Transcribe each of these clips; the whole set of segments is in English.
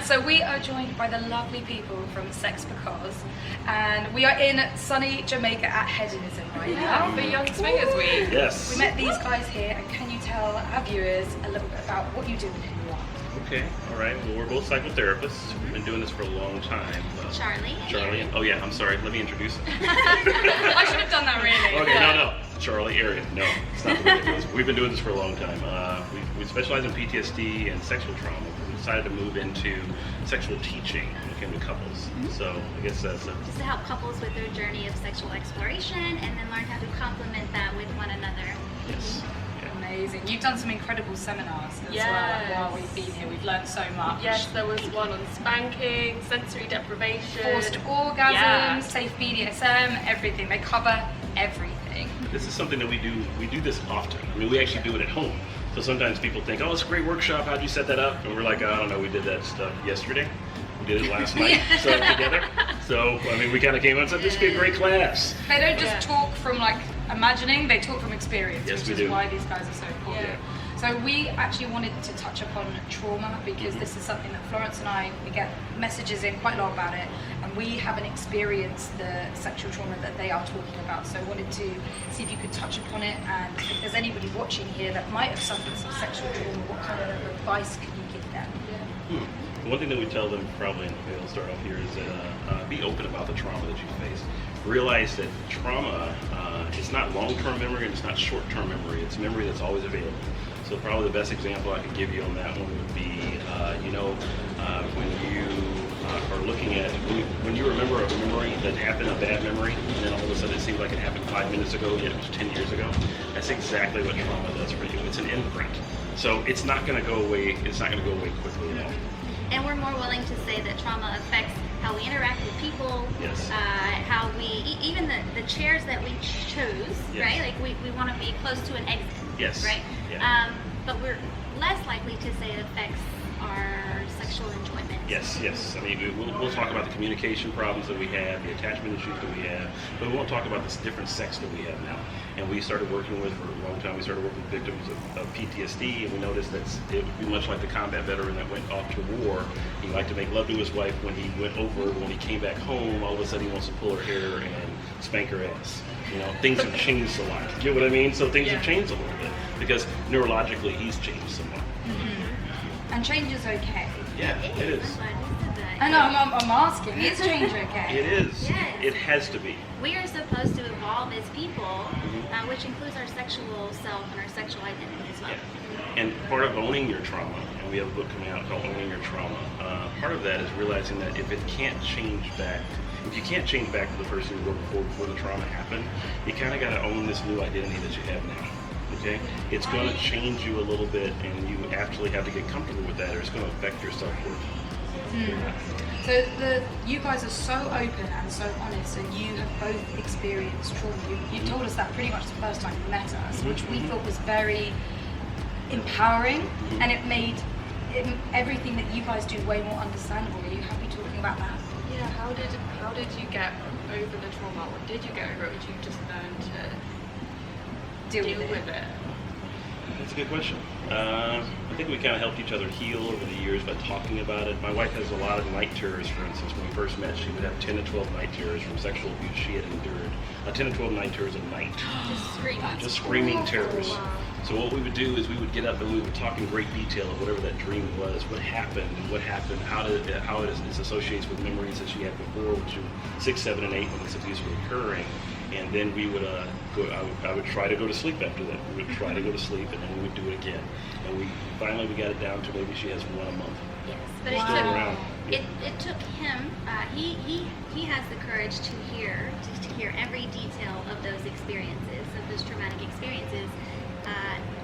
So we are joined by the lovely people from CCxx Because, and we are in sunny Jamaica at Hedonism right now. For Young Swingers Week. Yes. We met these guys here, and can you tell our viewers a little bit about what you do and who you are? Okay, all right. Well, we're both psychotherapists. We've been doing this for a long time. Charlie. Oh yeah, I'm sorry. Let me introduce him. I should have done that really. Okay, no. Charlie, Arian. No, it's not the way it goes. We've been doing this for a long time. We specialize in PTSD and sexual trauma. We decided to move into sexual teaching when it came to couples. So I guess that's Just to help couples with their journey of sexual exploration and then learn how to complement that with one another. yes. Amazing. You've done some incredible seminars as Yes. well while we've been here. We've learned so much. Yes, there was one on spanking, sensory deprivation. Forced orgasms, Yeah. safe BDSM, everything. They cover everything. This is something that we do. We do this often. I mean, we actually do it at home. So sometimes people think, "Oh, it's a great workshop. How'd you set that up?" And we're like, "I don't know. We did that stuff yesterday. We did it last night. So together. So I mean, we kind of came out and said, "This would be a great class." They don't just talk from like imagining, they talk from experience, Yes, which we is do. why these guys are so important. Yeah. So we actually wanted to touch upon trauma because this is something that Florence and I, we get messages in quite a lot about it, and we haven't experienced the sexual trauma that they are talking about. So I wanted to see if you could touch upon it, and if there's anybody watching here that might have suffered some sexual trauma, what kind of advice can you give them? One thing that we tell them probably, and maybe I'll start off here, is that be open about the trauma that you face. Realize that trauma is not long-term memory and it's not short-term memory. It's memory that's always available. So probably the best example I could give you on that one would be, when you are looking at, when you remember a memory that happened, a bad memory, and then all of a sudden it seems like it happened 5 minutes ago, yet it was 10 years ago. That's exactly what trauma does for you. It's an imprint. So it's not going to go away. It's not going to go away quickly at all. And we're more willing to say that trauma affects how we interact with people, Yes. how we, even the chairs that we chose, Yes. right? Like we want to be close to an exit, Yes. right? Yeah. But we're less likely to say it affects our sexual enjoyment. Yes. I mean, we'll talk about the communication problems that we have, the attachment issues that we have, but we won't talk about the different sex that we have now. And we started working with, for a long time, we started working with victims of PTSD, and we noticed that it would be much like the combat veteran that went off to war. He liked to make love to his wife when he went over, when he came back home, all of a sudden he wants to pull her hair and spank her ass. You know, things have changed a lot. You know what I mean? So things have changed a little bit, because neurologically he's changed somewhat. And change is okay. Yeah, it is. I'm glad you said that. I know, I'm asking, is change okay? It is. Yes. It has to be. We are supposed to evolve as people, which includes our sexual self and our sexual identity as well. Yeah. And part of owning your trauma, and we have a book coming out called Owning Your Trauma, part of that is realizing that if you can't change back to the person you were before the trauma happened, you kind of got to own this new identity that you have now. Okay? It's going to change you a little bit, and you actually have to get comfortable with that, or it's going to affect your self-worth. So you guys are so open and so honest, and you have both experienced trauma. You told us that pretty much the first time you met us, which we thought was very empowering, and it made everything that you guys do way more understandable. Are you happy talking about that? Yeah, how did you get over the trauma, or did you get over it, or did you just learn to Deal deal with it. with it? That's a good question. I think we kind of helped each other heal over the years by talking about it. My wife has a lot of night terrors, for instance. When we first met, she would have 10 to 12 night terrors from sexual abuse she had endured. 10 to 12 night terrors a night. Just scream. Just screaming terrors. So what we would do is we would get up and we would talk in great detail of whatever that dream was, what happened, how it associates with memories that she had before, which were 6, 7, and 8 when this abuse was occurring. And then we would I would try to go to sleep after that. We would try to go to sleep, and then we would do it again. And we finally got it down to maybe she has one a month. Yes, but Still around. it took him. He has the courage to hear every detail of those experiences, of those traumatic experiences.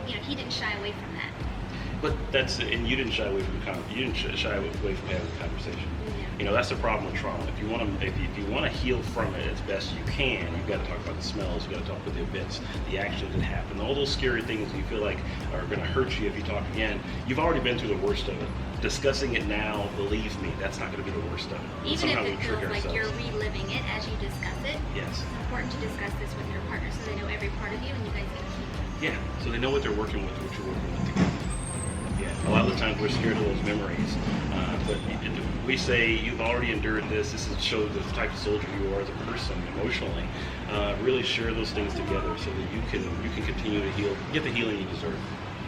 He didn't shy away from that. But and you didn't shy away from shy away from having a conversation. You know, that's the problem with trauma. If you want to heal from it as best you can, you've got to talk about the smells, you've got to talk about the events, the actions that happen, all those scary things that you feel like are going to hurt you if you talk again. You've already been through the worst of it. Discussing it now, believe me, that's not going to be the worst of it. Even Somehow if it we trick feels like ourselves. you're reliving it as you discuss it, Yes. it's important to discuss this with your partner so they know every part of you and you guys can keep it. Yeah, so they know what they're working with, what you're working with together. Yeah, a lot of the of times we're scared of those memories. But we say you've already endured this. This is shows the type of soldier you are as a person emotionally. Really share those things together so that you can continue to heal, get the healing you deserve.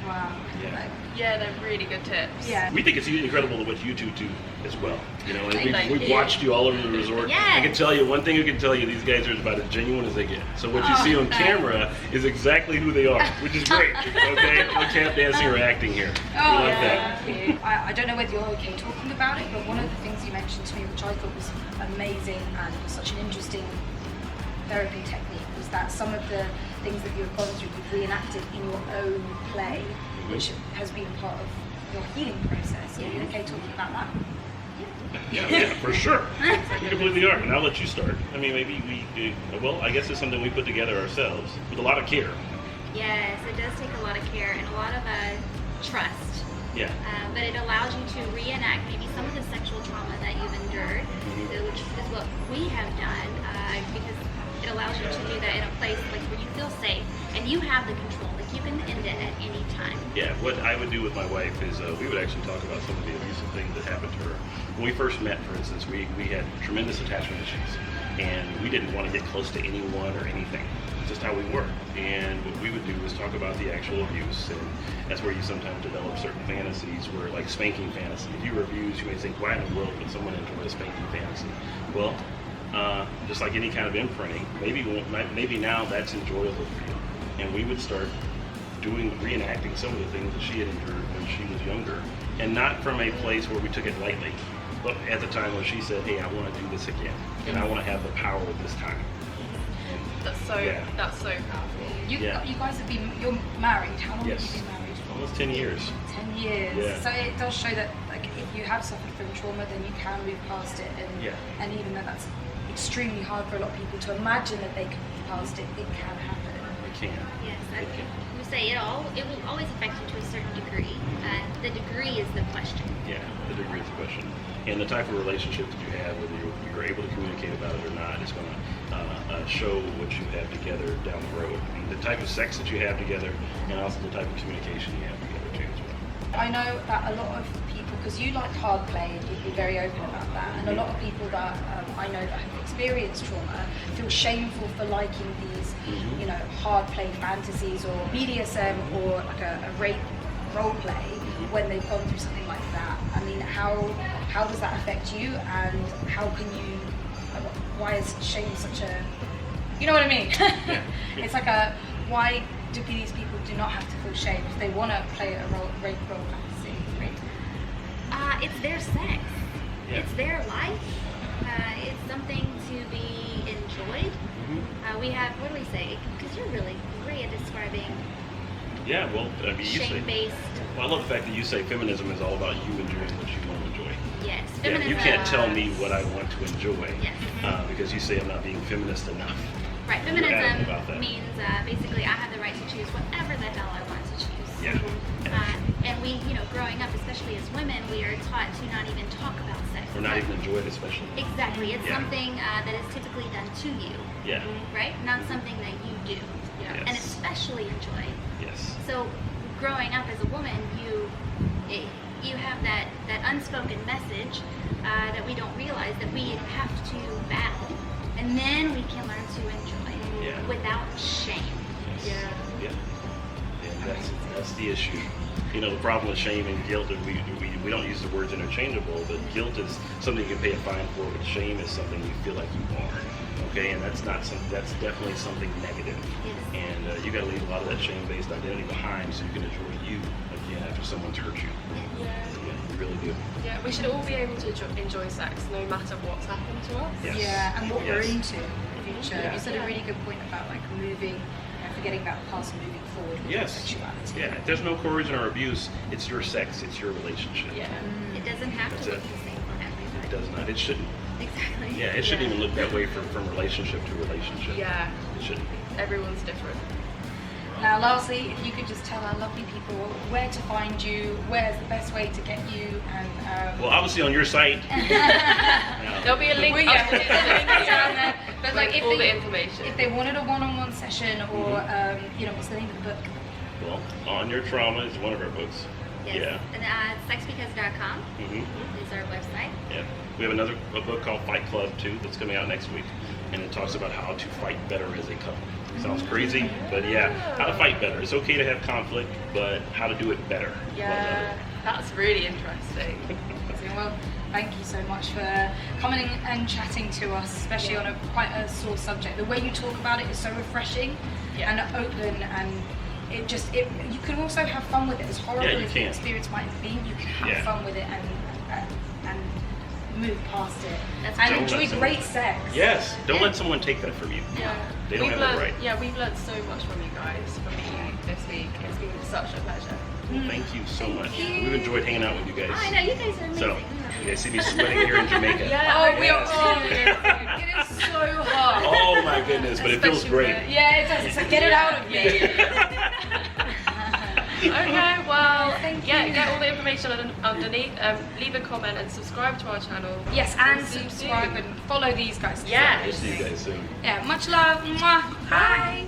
Wow. Yeah. Yeah, they're really good tips. Yeah. We think it's incredible what you two do as well. You know, and Thank we've you. watched you all over the resort. Yes. I can tell you one thing. I can tell you these guys are about as genuine as they get. So what you see on camera is exactly who they are, which is great. Okay, no tap dancing or acting here. Oh, we like yeah. that. I don't know whether you're okay talking about it, but one of the things you mentioned to me, which I thought was amazing and was such an interesting therapy technique, was that some of the things that you've gone through, you've reenacted in your own play, which has been part of your healing process. Are you okay talking about that? Yeah, for sure. We completely are. And I'll let you start. I mean, maybe well, I guess it's something we put together ourselves with a lot of care. Yes, it does take a lot of care and a lot of trust. Yeah. But it allows you to reenact maybe some of the sexual trauma that you've endured, which is what we have done, because it allows you to do that in a place like where you feel safe and you have the control. Like you can end it at any time. Yeah, what I would do with my wife is we would actually talk about some of the abusive things that happened to her. When we first met, for instance, we had tremendous attachment issues, and we didn't want to get close to anyone or anything. It's just how we were. And what we would do is talk about the actual abuse, and that's where you sometimes develop certain fantasies, where like spanking fantasy. If you were abused, you may think, why in the world would someone enjoy a spanking fantasy? Well, just like any kind of imprinting, maybe now that's enjoyable for you. And we would start reenacting some of the things that she had endured when she was younger, and not from a place where we took it lightly, but at the time when she said, hey, I want to do this again, and I want to have the power this time. That's so powerful. You guys have been, you're married. How long Yes. have you been married for? Almost 10 years. 10 years. Yeah. So it does show that, like, if you have suffered from trauma, then you can move past it. And, Yeah. and even though that's extremely hard for a lot of people to imagine that they can move past it, it can happen. We can. Yes, we say it will always affect you to a certain degree. The degree is the question. Yeah, the degree is the question. And the type of relationship that you have, whether you're able to communicate about it or not, is going to show what you have together down the road. I mean, the type of sex that you have together, and also the type of communication you have together too as well. I know that a lot of people, because you like hard play and you'd be very open about that, and a lot of people that I know that have experienced trauma feel shameful for liking these, you know, hard play fantasies or BDSM or like a rape role play when they've gone through something like that. I mean, how does that affect you, and how can you? Why is shame such a? You know what I mean? Yeah. It's like why do these people do not have to feel shame if they want to play a rape role fantasy? It's their sex. Yeah. It's their life. It's something to be enjoyed. We have, what do we say? Because you're really great at describing Yeah, well, I mean, you say. shame-based. Well, I love the fact that you say feminism is all about you enjoying what you want to enjoy. Yes, Yeah, feminism. you can't tell me what I want to enjoy. Yes. Because you say I'm not being feminist enough. Right, You're adamant about feminism that. means basically I have the right to choose whatever the hell I want to choose. Yeah. And we, you know, growing up, especially as women, we are taught to not even talk about sex. Or not even enjoy it, especially. Exactly, it's Yeah. something that is typically done to you, Yeah. right? Not something that you do, Yeah. and Yes. especially enjoy. Yes. So, growing up as a woman, you have that unspoken message that we don't realize that we have to battle, and then we can learn to enjoy Yeah. without shame. Yes. Yeah. Yeah. And that's the issue. You know, the problem with shame and guilt is we don't use the words interchangeable, but guilt is something you can pay a fine for, but shame is something you feel like you are. Okay, and that's definitely something negative. Yes. And you got to leave a lot of that shame-based identity behind so you can enjoy you again after someone's hurt you. Yeah. Yeah, you really do. Yeah, we should all be able to enjoy sex no matter what's happened to us. Yes. Yeah, and what we're Yes. into in the future. Yeah. You said a really good point about like moving, forgetting about the past and moving forward with Yes. sexuality. Yeah. If there's no coercion or abuse, it's your sex, it's your relationship. Yeah. It doesn't have That's to look it. the same for everybody. It does not. It shouldn't. Exactly. Yeah. It shouldn't even look that way from relationship to relationship. Yeah. It shouldn't. Everyone's different. Now, lastly, if you could just tell our lovely people where to find you, where's the best way to get you, and Well, obviously on your site. Now, There'll be a link. Well, yeah, I'll put it in the link down there. But like, with if all they, the information. if they wanted a one-on-one session, or you know, what's the name of the book? well, On Your Trauma is one of our books. Yes. Yeah. And sexbecause.com is our website. Yeah. We have a book called Fight Club too that's coming out next week, and it talks about how to fight better as a couple. Sounds crazy, but yeah, how to fight better. It's okay to have conflict, but how to do it better. Yeah, that's really interesting. Well, thank you so much for coming and chatting to us, especially on quite a sore subject. The way you talk about it is so refreshing and open, and you can also have fun with it. As horrible as the experience might have been, you can have fun with it and move past it and enjoy great sex. Yes, don't let someone take that from you. Yeah, they don't have the right. Yeah, we've learned so much from you guys, from you this week. It's been such a pleasure. Well, thank you so much. We've enjoyed hanging out with you guys. Oh, I know, you guys are amazing. So, you guys see me sweating here in Jamaica. We are. It is so hot. Oh my goodness, but it feels great. Yeah, it does. It's like, get it out of me. Okay, well, get all the information underneath. Leave a comment and subscribe to our channel. Yes, and We'll see you subscribe soon. and follow these guys. Yeah. We'll see you guys soon. Yeah, much love. Mwah. Bye.